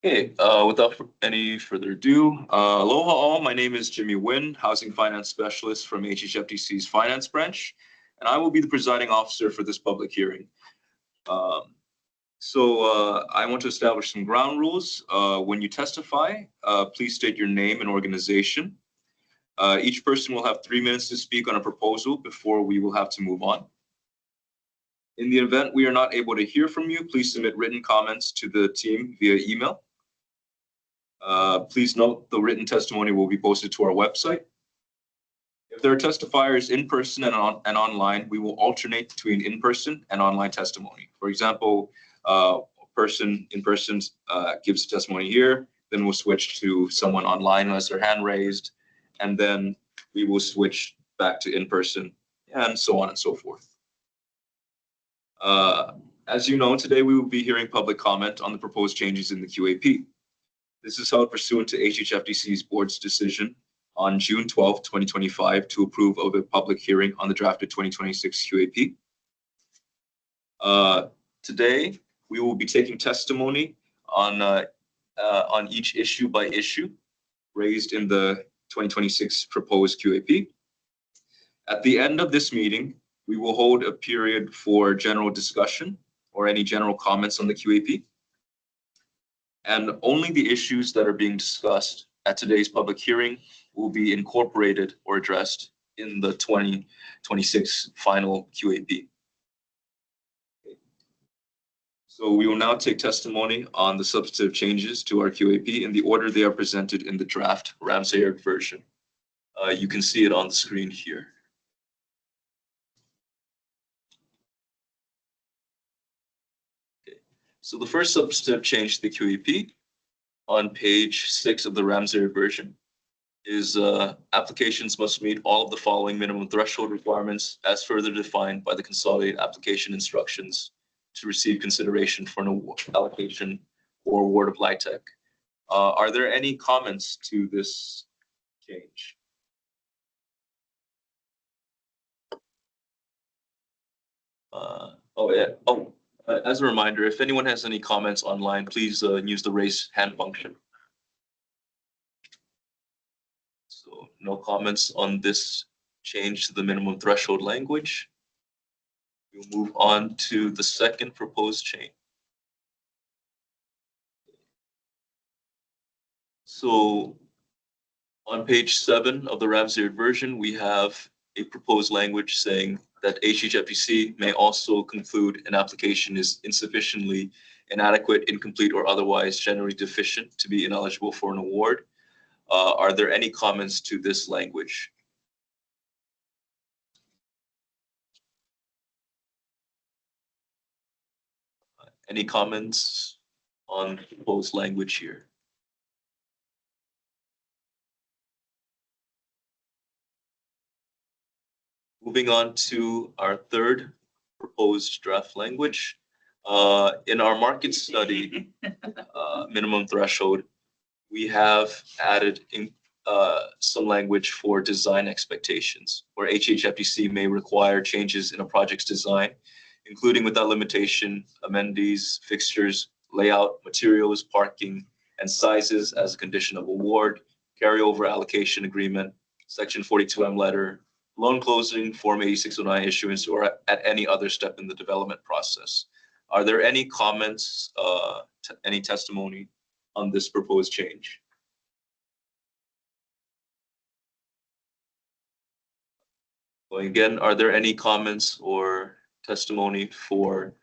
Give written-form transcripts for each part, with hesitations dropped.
Okay, without any further ado, aloha all. My name is Jimmy Nguyen, Housing Finance Specialist from HHFDC's Finance Branch, and I will be the presiding officer for this public hearing. I want to establish some ground rules. When you testify, please state your name and organization. Each person will have 3 minutes to speak on a proposal before we will have to move on. In the event we are not able to hear from you, please submit written comments to the team via email. Please note the written testimony will be posted to our website. If there are testifiers in person and online, we will alternate between in-person and online testimony. For example, a person in person gives testimony here, then we'll switch to someone online who has their hand raised, and then we will switch back to in-person, and so on and so forth. As you know, today we will be hearing public comment on the proposed changes in the QAP. This is held pursuant to HHFDC's board's decision on June 12, 2025 to approve of a public hearing on the drafted 2026 QAP. Today, we will be taking testimony on each issue by issue raised in the 2026 proposed QAP. At the end of this meeting, we will hold a period for general discussion or any general comments on the QAP. And only the issues that are being discussed at today's public hearing will be incorporated or addressed in the 2026 final QAP. So we will now take testimony on the substantive changes to our QAP in the order they are presented in the draft Ramsey version. You can see it on the screen here. So the first substantive change to the QAP on page 6 of the Ramsey version is applications must meet all of the following minimum threshold requirements as further defined by the consolidated application instructions to receive consideration for an award, allocation or award of LIHTC. Are there any comments to this change? As a reminder, if anyone has any comments online, please use the raise hand function. So no comments on this change to the minimum threshold language. We'll move on to the second proposed change. So on page 7 of the Ramsey version, we have a proposed language saying that HHFDC may also conclude an application is insufficiently inadequate, incomplete, or otherwise generally deficient to be ineligible for an award. Are there any comments to this language? Any comments on the proposed language here? Moving on to our third proposed draft language. In our market study minimum threshold, we have added in, some language for design expectations, where HHFDC may require changes in a project's design, including without limitation, amenities, fixtures, layout, materials, parking, and sizes as a condition of award, carryover allocation agreement, Section 42M letter, loan closing, Form 8609 issuance, or at any other step in the development process. Are there any comments, any testimony on this proposed change? Well, again, are there any comments or testimony for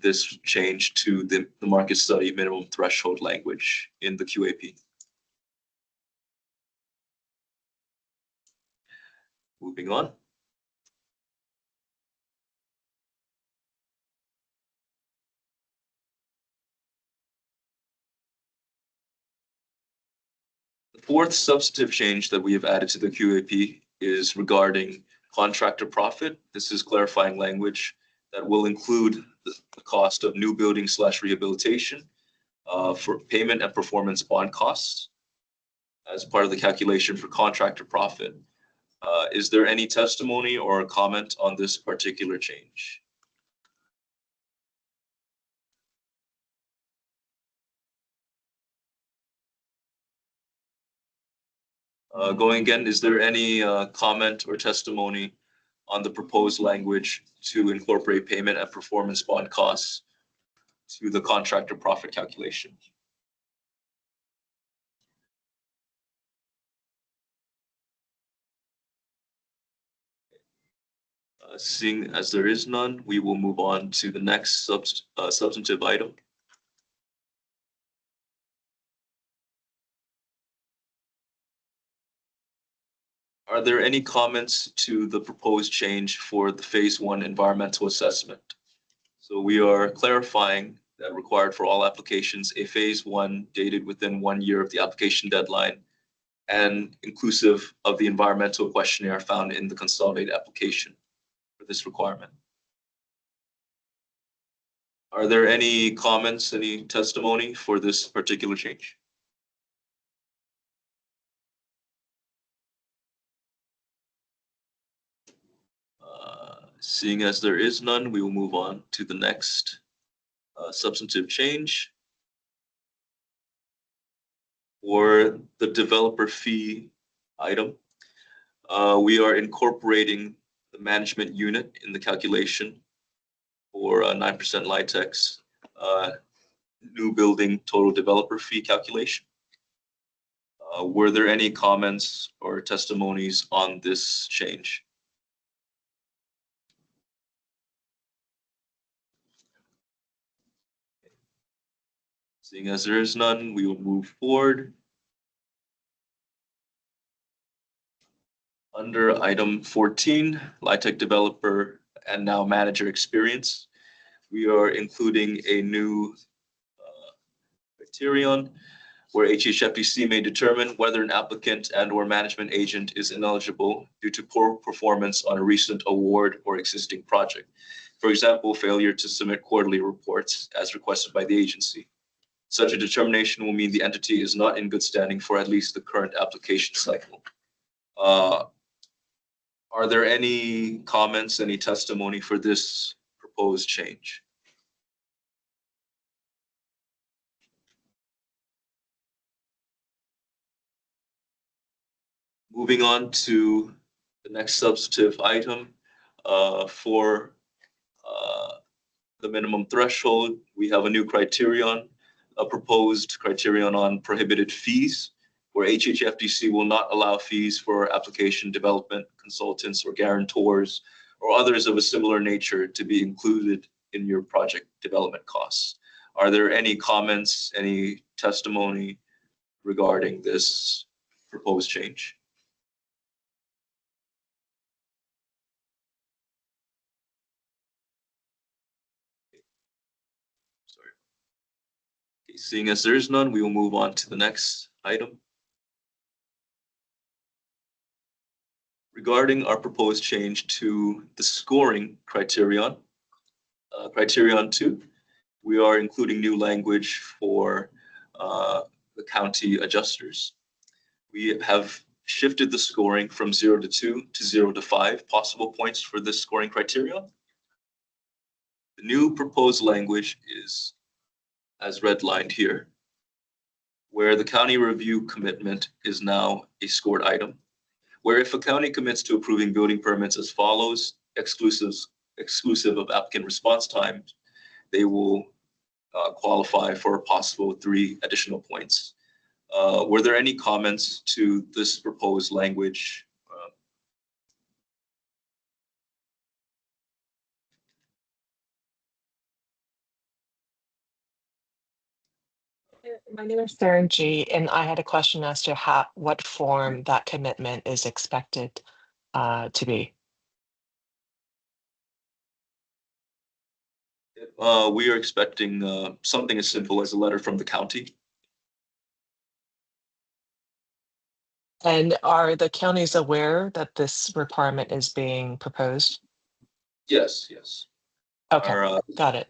this change to the market study minimum threshold language in the QAP? Moving on. The fourth substantive change that we have added to the QAP is regarding contractor profit. This is clarifying language that will include the cost of new building / rehabilitation for payment and performance bond costs as part of the calculation for contractor profit. Is there any testimony or comment on this particular change? Going again, is there any comment or testimony on the proposed language to incorporate payment and performance bond costs to the contractor profit calculation? Seeing as there is none, we will move on to the next substantive item. Are there any comments to the proposed change for the phase one environmental assessment? So we are clarifying that required for all applications, a phase one dated within 1 year of the application deadline and inclusive of the environmental questionnaire found in the consolidated application for this requirement. Are there any comments, any testimony for this particular change? Seeing as there is none, we will move on to the next substantive change. For the developer fee item, we are incorporating the management unit in the calculation for 9% LITEX new building total developer fee calculation. Were there any comments or testimonies on this change? Seeing as there is none, we will move forward. Under item 14, LITEC developer and now manager experience, we are including a new criterion where HHFDC may determine whether an applicant and or management agent is ineligible due to poor performance on a recent award or existing project. For example, failure to submit quarterly reports as requested by the agency. Such a determination will mean the entity is not in good standing for at least the current application cycle. Are there any comments, any testimony for this proposed change? Moving on to the next substantive item for the minimum threshold, we have a new criterion, a proposed criterion on prohibited fees, where HHFDC will not allow fees for application development consultants or guarantors or others of a similar nature to be included in your project development costs. Are there any comments, any testimony regarding this proposed change? Sorry. Okay, seeing as there is none, we will move on to the next item. Regarding our proposed change to the scoring criterion, criterion 2, we are including new language for the county adjusters. We have shifted the scoring from 0 to 2 to 0 to 5 possible points for this scoring criterion. The new proposed language is as redlined here, where the county review commitment is now a scored item, where if a county commits to approving building permits as follows, exclusive of applicant response time, they will qualify for a possible 3 additional points. Were there any comments to this proposed language? My name is Sarah G, and I had a question as to what form that commitment is expected to be. We are expecting something as simple as a letter from the county. And are the counties aware that this requirement is being proposed? Yes, yes. Okay, got it.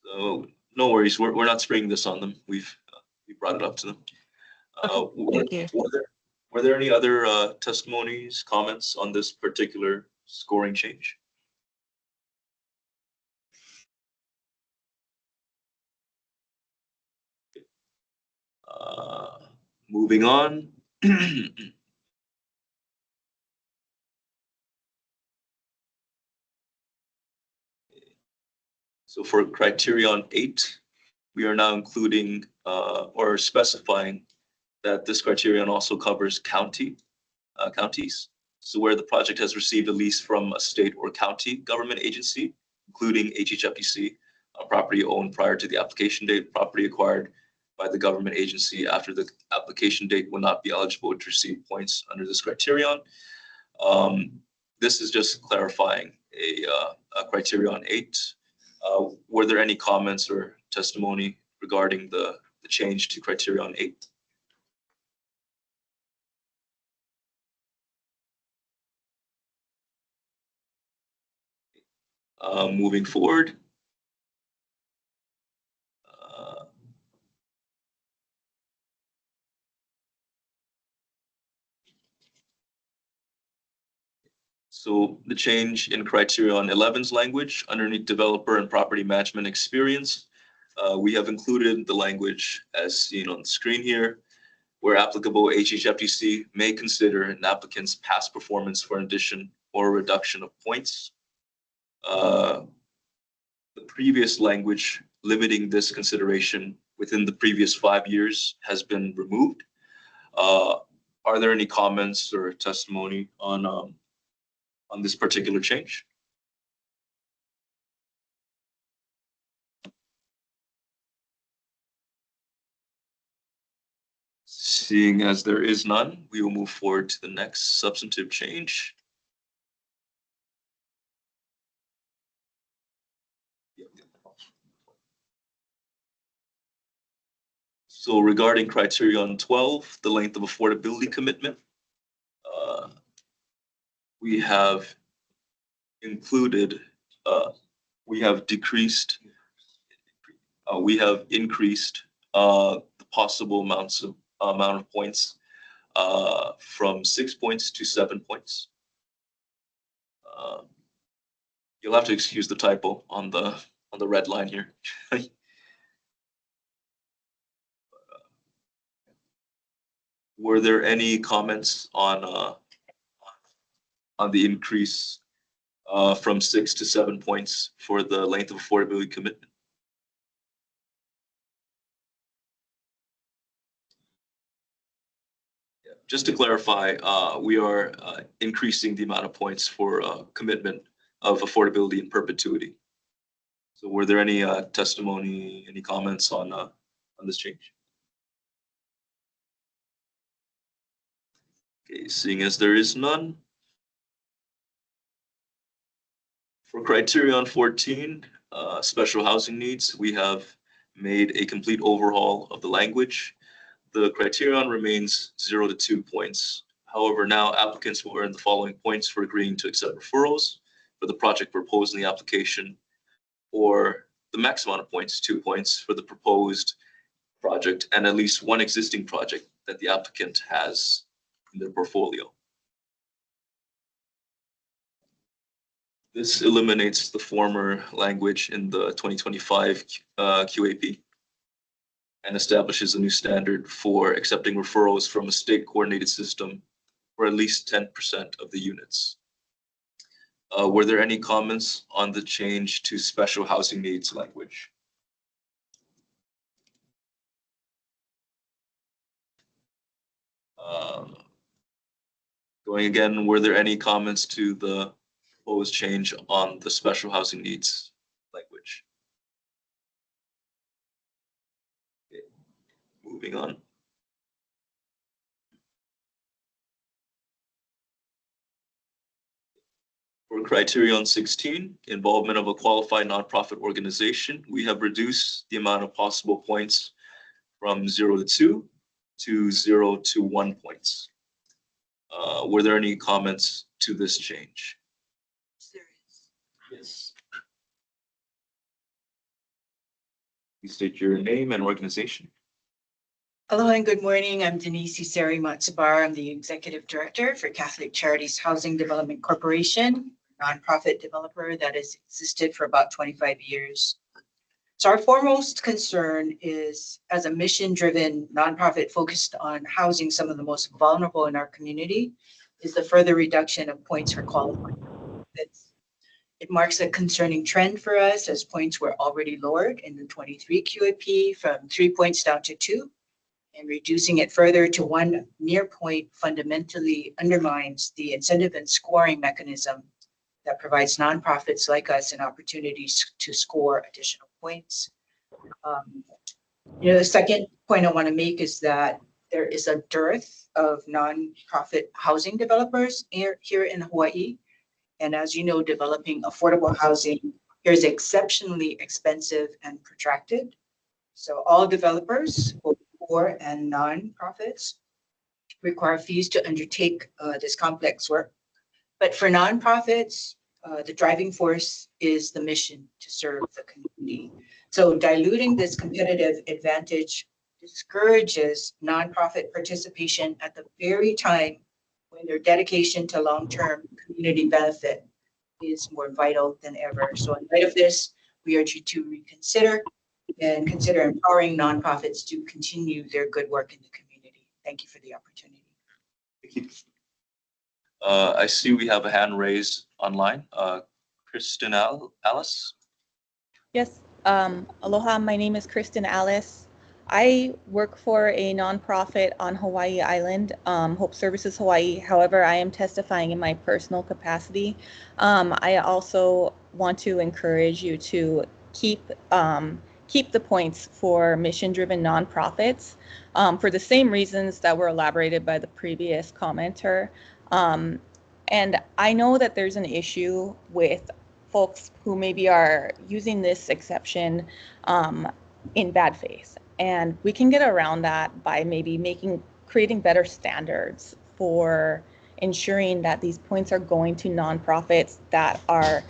So no worries, we're not springing this on them. We brought it up to them. Thank you. Were there any other testimonies, comments on this particular scoring change? Moving on. So for criterion 8, we are now including or specifying that this criterion also covers counties. So where the project has received a lease from a state or county government agency, including HHFDC, a property owned prior to the application date, property acquired by the government agency after the application date will not be eligible to receive points under this criterion. This is just clarifying a criterion 8. Were there any comments or testimony regarding the change to criterion 8? Moving forward. So the change in criterion 11's language underneath developer and property management experience, we have included the language as seen on the screen here, where applicable HHFDC may consider an applicant's past performance for an addition or reduction of points. The previous language limiting this consideration within the previous 5 years has been removed. Are there any comments or testimony on this particular change? Seeing as there is none, we will move forward to the next substantive change. So regarding criterion 12, the length of affordability commitment, we have included, we have decreased, we have increased the possible amount of points from 6 points to 7 points. You'll have to excuse the typo on the red line here. Were there any comments on the increase from 6 to 7 points for the length of affordability commitment? Yeah. Just to clarify, we are increasing the amount of points for commitment of affordability in perpetuity. So were there any testimony, any comments on this change? Okay, seeing as there is none. For criterion 14, special housing needs, we have made a complete overhaul of the language. The criterion remains 0 to 2 points. However, now applicants will earn the following points for agreeing to accept referrals for the project proposed in the application, or the max amount of points, 2 points for the proposed project and at least one existing project that the applicant has in their portfolio. This eliminates the former language in the 2025 QAP and establishes a new standard for accepting referrals from a state coordinated system for at least 10% of the units. Were there any comments on the change to special housing needs language? Going again, were there any comments to the proposed change on the special housing needs language? Okay. Moving on. For criterion 16, involvement of a qualified nonprofit organization, we have reduced the amount of possible points from 0 to 2 to 0 to 1 points. Were there any comments to this change? Yes. Please state your name and organization. Aloha and good morning. I'm Denise Iseri Matsubar. I'm the Executive Director for Catholic Charities Housing Development Corporation, a nonprofit developer that has existed for about 25 years. So our foremost concern is, as a mission-driven nonprofit focused on housing some of the most vulnerable in our community, is the further reduction of points for qualifying. It marks a concerning trend for us, as points were already lowered in the 23 QAP from 3 points down to 2, and reducing it further to 1 mere point fundamentally undermines the incentive and scoring mechanism that provides nonprofits like us an opportunities to score additional points. The second point I want to make is that there is a dearth of nonprofit housing developers here in Hawaii. And as you know, developing affordable housing here is exceptionally expensive and protracted. So all developers, both core and nonprofits, require fees to undertake this complex work. But for nonprofits, the driving force is the mission to serve the community. So diluting this competitive advantage discourages nonprofit participation at the very time when their dedication to long-term community benefit is more vital than ever. So in light of this, we urge you to reconsider and consider empowering nonprofits to continue their good work in the community. Thank you for the opportunity. Thank you. I see we have a hand raised online. Kristen Alice? Yes, aloha, my name is Kristen Alice. I work for a nonprofit on Hawaii Island, Hope Services Hawaii. However, I am testifying in my personal capacity. I also want to encourage you to keep the points for mission-driven nonprofits for the same reasons that were elaborated by the previous commenter. And I know that there's an issue with folks who maybe are using this exception in bad faith. And we can get around that by maybe creating better standards for ensuring that these points are going to nonprofits that are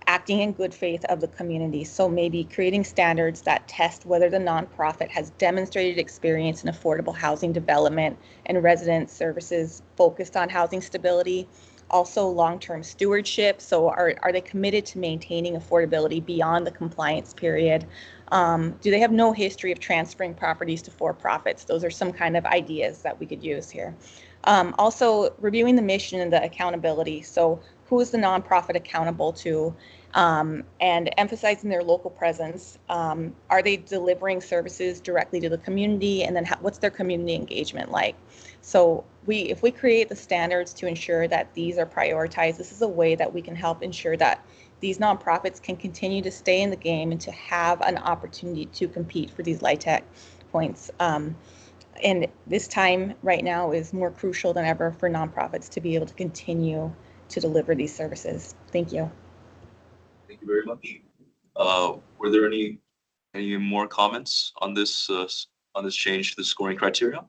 acting in good faith of the community. So maybe creating standards that test whether the nonprofit has demonstrated experience in affordable housing development and resident services focused on housing stability. Also long-term stewardship. So are they committed to maintaining affordability beyond the compliance period? Do they have no history of transferring properties to for-profits? Those are some kind of ideas that we could use here. Also reviewing the mission and the accountability. So who is the nonprofit accountable to? And emphasizing their local presence. Are they delivering services directly to the community? And then what's their community engagement like? So if we create the standards to ensure that these are prioritized, this is a way that we can help ensure that these nonprofits can continue to stay in the game and to have an opportunity to compete for these LIHTC points. And this time right now is more crucial than ever for nonprofits to be able to continue to deliver these services. Thank you. Thank you very much. Were there any more comments on this change to the scoring criteria?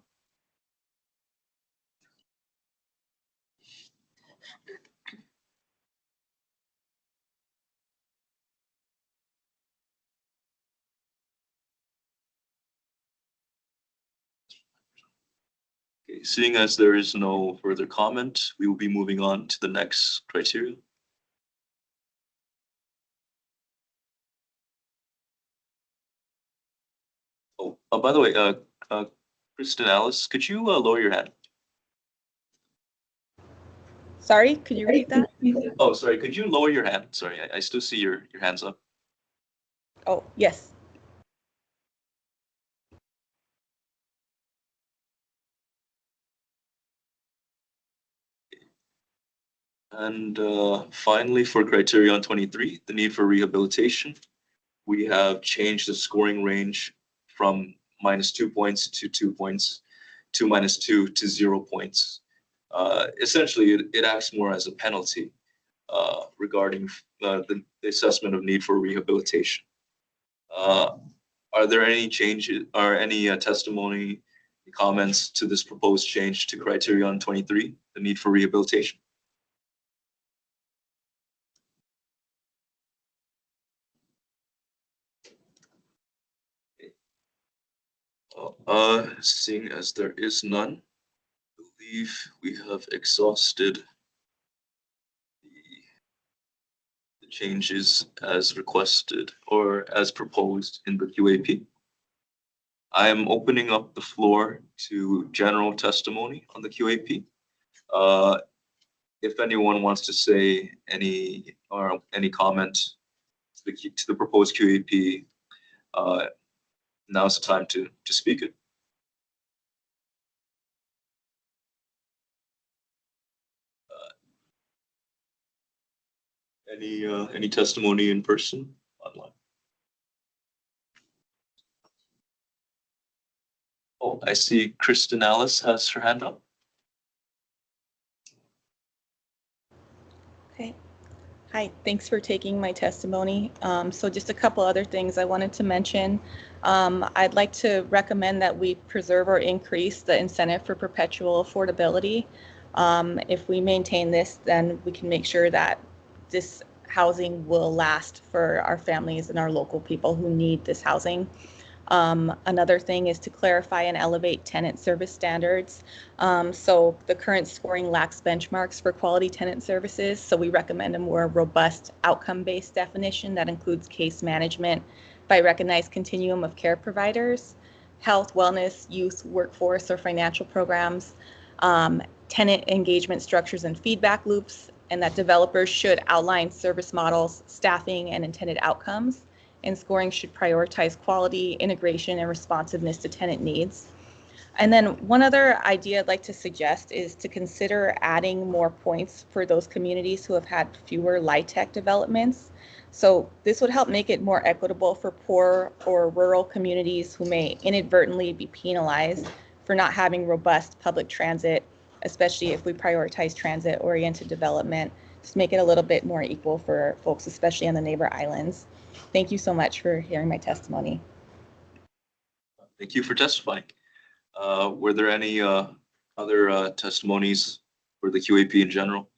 Okay, seeing as there is no further comment, we will be moving on to the next criteria. Oh, by the way, Kristen Alice, could you lower your hand? Sorry, could you repeat that? Oh, sorry. Could you lower your hand? Sorry, I still see your hands up. Oh, yes. And finally, for criterion 23, the need for rehabilitation, we have changed the scoring range from -2 points to 2 points to -2 to 0 points. Essentially, it acts more as a penalty regarding the assessment of need for rehabilitation. Are there any changes or any testimony, comments to this proposed change to criterion 23, the need for rehabilitation? Seeing as there is none, I believe we have exhausted the changes as requested or as proposed in the QAP. I am opening up the floor to general testimony on the QAP. If anyone wants to say any comment to the proposed QAP, now's the time to speak it. Any testimony in person, online? Oh, I see Kristen Alice has her hand up. Okay. Hi, thanks for taking my testimony. So just a couple other things I wanted to mention. I'd like to recommend that we preserve or increase the incentive for perpetual affordability. If we maintain this, then we can make sure that this housing will last for our families and our local people who need this housing. Another thing is to clarify and elevate tenant service standards. So the current scoring lacks benchmarks for quality tenant services, so we recommend a more robust outcome-based definition that includes case management by recognized continuum of care providers, health, wellness, youth, workforce, or financial programs, tenant engagement structures and feedback loops, and that developers should outline service models, staffing, and intended outcomes. And scoring should prioritize quality, integration, and responsiveness to tenant needs. And then one other idea I'd like to suggest is to consider adding more points for those communities who have had fewer LIHTC developments. So this would help make it more equitable for poor or rural communities who may inadvertently be penalized for not having robust public transit, especially if we prioritize transit-oriented development. Just make it a little bit more equal for folks, especially on the neighbor islands. Thank you so much for hearing my testimony. Thank you for testifying. Were there any other testimonies for the QAP in general?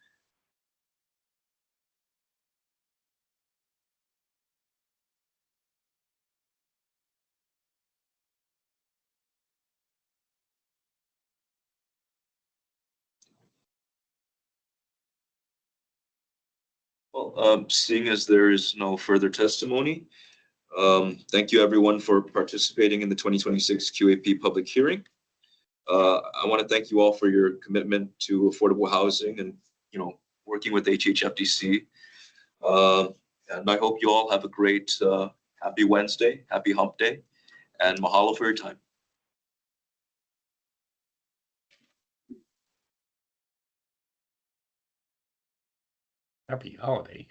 Well, seeing as there is no further testimony, thank you everyone for participating in the 2026 QAP public hearing. I want to thank you all for your commitment to affordable housing and, working with HHFDC. And I hope you all have a great, happy Wednesday, happy hump day, and mahalo for your time. Happy holiday.